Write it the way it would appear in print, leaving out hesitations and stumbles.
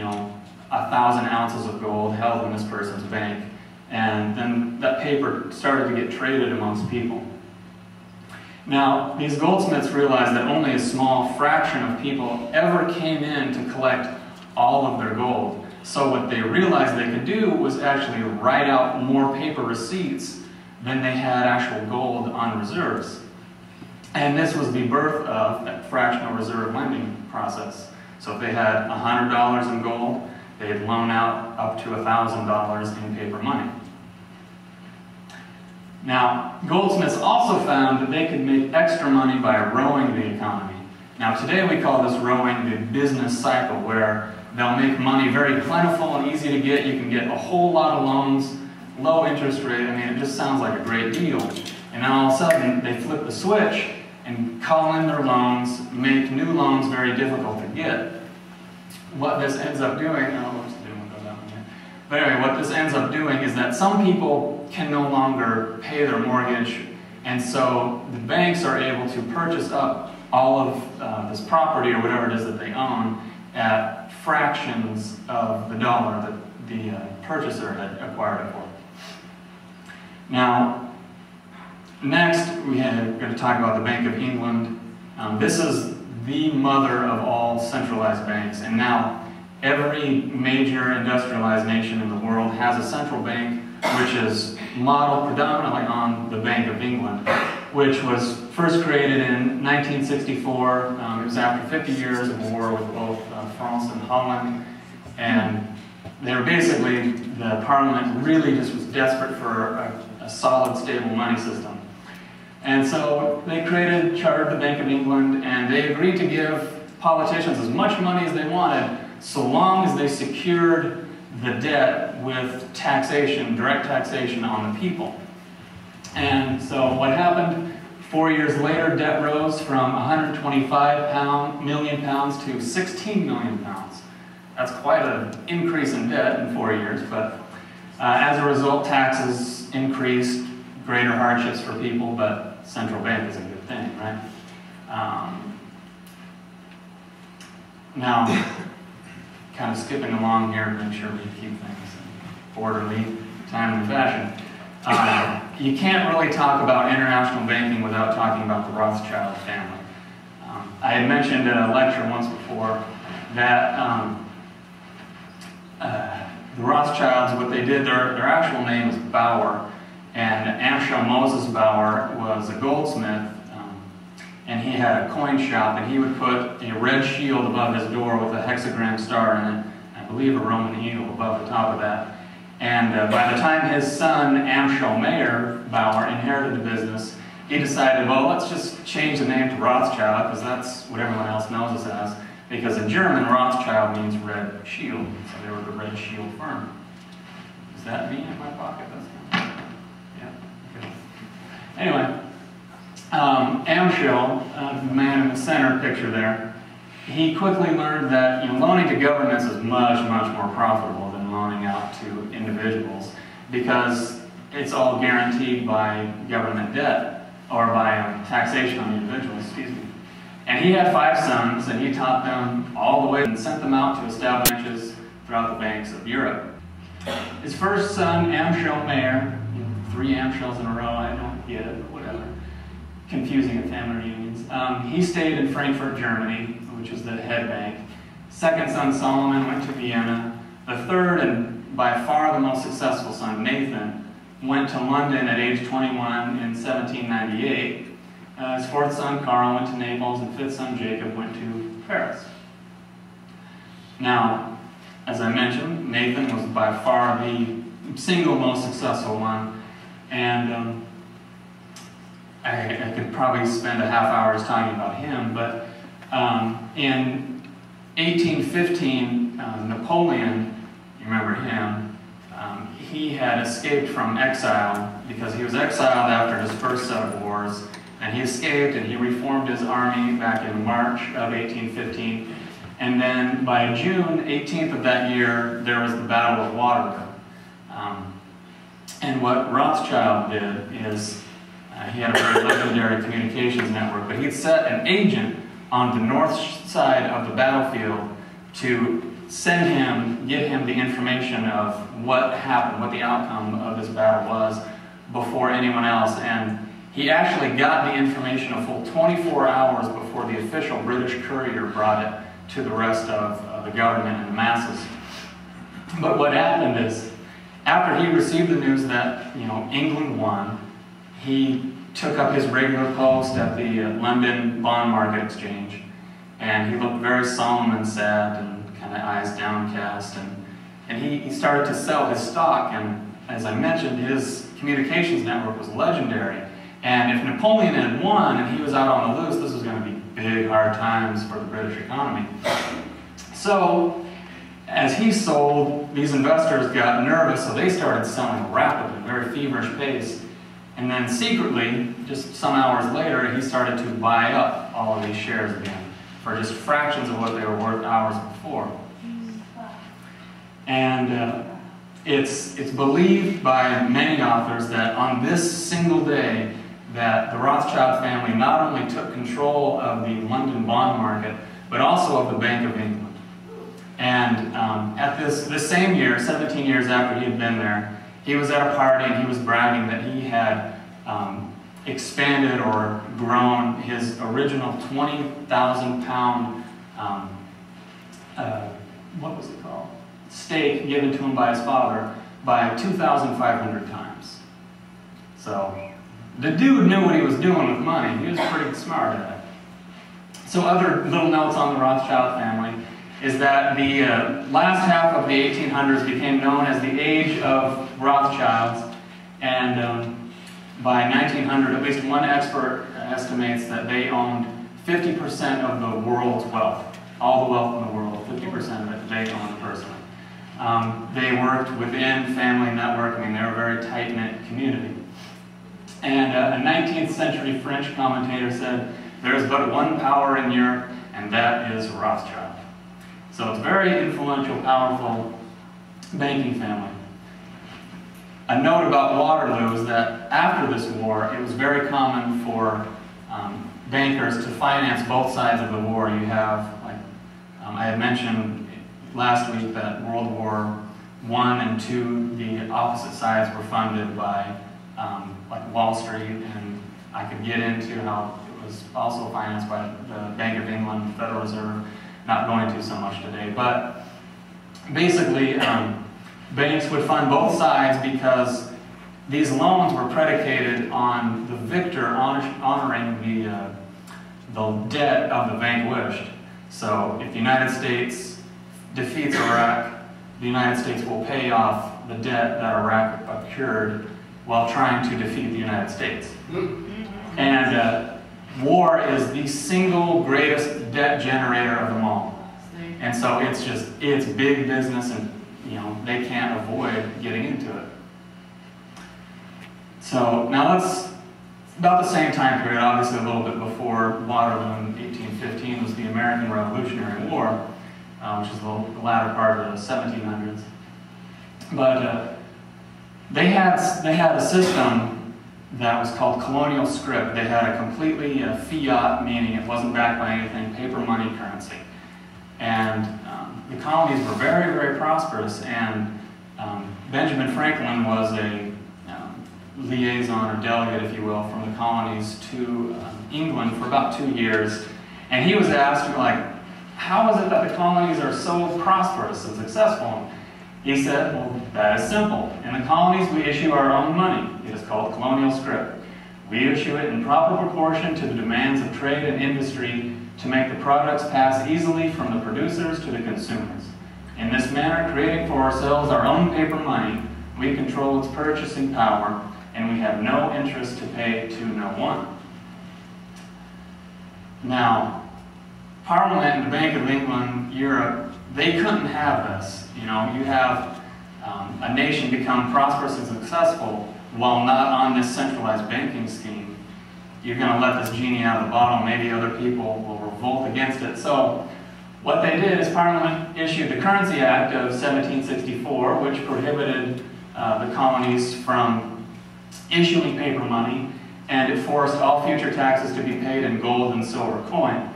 1,000 ounces of gold held in this person's bank. And then that paper started to get traded amongst people. Now, these goldsmiths realized that only a small fraction of people ever came in to collect all of their gold. So what they realized they could do was actually write out more paper receipts than they had actual gold on reserves. And this was the birth of that fractional reserve lending process. So if they had $100 in gold, they'd loan out up to $1,000 in paper money. Now, goldsmiths also found that they could make extra money by rowing the economy. Now, today we call this rowing the business cycle, where they'll make money very plentiful and easy to get. You can get a whole lot of loans, low interest rate. I mean, it just sounds like a great deal. And then all of a sudden, they flip the switch and call in their loans, make new loans very difficult to get. What this ends up doing, but anyway, what this ends up doing is that some people can no longer pay their mortgage, and so the banks are able to purchase up all of this property or whatever it is that they own at fractions of the dollar that the purchaser had acquired it for. Now, next we're going to talk about the Bank of England. This is the mother of all centralized banks, and now every major industrialized nation in the world has a central bank which is modeled predominantly on the Bank of England, which was first created in 1964. It was after 50 years of war with both France and Holland, and they were basically, the Parliament really just was desperate for a solid, stable money system. And so they chartered the Bank of England, and they agreed to give politicians as much money as they wanted, so long as they secured the debt with taxation, direct taxation on the people. And so what happened? 4 years later, debt rose from 125 million pounds to 16 million pounds. That's quite an increase in debt in 4 years, but as a result, taxes increased, greater hardships for people, but central bank is a good thing, right? Now, kind of skipping along here to make sure we keep things in orderly, timely fashion. You can't really talk about international banking without talking about the Rothschild family. I had mentioned in a lecture once before that the Rothschilds, what they did, their actual name was Bauer, and Amschel Moses Bauer was a goldsmith, and he had a coin shop, and he would put a red shield above his door with a hexagram star in it, I believe a Roman eagle above the top of that. And by the time his son, Amschel Mayer Bauer, inherited the business, he decided, well, let's just change the name to Rothschild, because that's what everyone else knows us as. Because in German, Rothschild means red shield, so they were the red shield firm. Is that me in my pocket? That's kind of, yeah, okay. Anyway, Amschel, the man in the center picture there, he quickly learned that loaning to governments is much, much more profitable than loaning out to individuals, because it's all guaranteed by government debt, or by taxation on the individual, excuse me. And he had 5 sons, and he taught them all the way and sent them out to establish branches throughout the banks of Europe. His first son, Amschel Mayer, 3 Amschels in a row, I don't get it, but whatever. Confusing at family reunions. He stayed in Frankfurt, Germany, which was the head bank. Second son, Solomon, went to Vienna. The third, and by far the most successful son, Nathan, went to London at age 21 in 1798. His fourth son, Carl, went to Naples, and fifth son, Jacob, went to Paris. Now, as I mentioned, Nathan was by far the single most successful one, and I could probably spend a half hour talking about him, but in 1815, Napoleon, you remember him, he had escaped from exile because he was exiled after his first set of wars, and he escaped and he reformed his army back in March of 1815, and then by June 18th of that year, there was the Battle of Waterloo. And what Rothschild did is, he had a very legendary communications network, but he'd set an agent on the north side of the battlefield to get him the information of what happened, what the outcome of this battle was before anyone else. And he actually got the information a full 24 hours before the official British courier brought it to the rest of the government and the masses. But what happened is, after he received the news that, England won, he took up his regular post at the London Bond Market Exchange, and he looked very solemn and sad and kind of eyes downcast, and he started to sell his stock. And as I mentioned, his communications network was legendary, and if Napoleon had won and he was out on the loose, this was going to be big, hard times for the British economy. So as he sold, these investors got nervous, so they started selling rapidly, very feverish pace. And then secretly, just some hours later, he started to buy up all of these shares again for just fractions of what they were worth hours before. And it's believed by many authors that on this single day that the Rothschild family not only took control of the London bond market, but also of the Bank of England. And at this same year, 17 years after he had been there, he was at a party and he was bragging that he had expanded or grown his original 20,000 pound, what was it called? Stake given to him by his father by 2,500 times. So the dude knew what he was doing with money. He was pretty smart at it. So other little notes on the Rothschild family is that the last half of the 1800s became known as the Age of Rothschilds, and by 1900, at least one expert estimates that they owned 50% of the world's wealth. All the wealth in the world, 50% of it they owned personally. They worked within family network. I mean, they were a very tight-knit community. And a 19th century French commentator said, "There's but one power in Europe, and that is Rothschild." So it's a very influential, powerful banking family. A note about Waterloo is that after this war, it was very common for bankers to finance both sides of the war. You have, like I had mentioned last week, that World War I and II, the opposite sides were funded by like Wall Street, and I could get into how it was also financed by the Bank of England, Federal Reserve. Not going to so much today, but basically banks would fund both sides because these loans were predicated on the victor honoring the debt of the vanquished. So if the United States defeats Iraq, the United States will pay off the debt that Iraq accrued while trying to defeat the United States. And war is the single greatest debt generator of them all. And so it's big business, and they can't avoid getting into it. So now that's about the same time period, obviously a little bit before Waterloo in 1815 was the American Revolutionary War, which is the latter part of the 1700s. But they had a system that was called colonial scrip. They had a completely fiat, meaning it wasn't backed by anything, paper money currency. And the colonies were very, very prosperous, and Benjamin Franklin was a liaison or delegate, if you will, from the colonies to England for about 2 years. And he was asked, how is it that the colonies are so prosperous and successful? He said, well, that is simple. In the colonies, we issue our own money. It is called colonial scrip. We issue it in proper proportion to the demands of trade and industry to make the products pass easily from the producers to the consumers. In this manner, creating for ourselves our own paper money, we control its purchasing power, and we have no interest to pay to no one. Now, Parliament and the Bank of England, Europe, they couldn't have this. You have a nation become prosperous and successful while not on this centralized banking scheme. You're going to let this genie out of the bottle. Maybe other people will revolt against it. So what they did is Parliament issued the Currency Act of 1764, which prohibited the colonies from issuing paper money, and it forced all future taxes to be paid in gold and silver coin.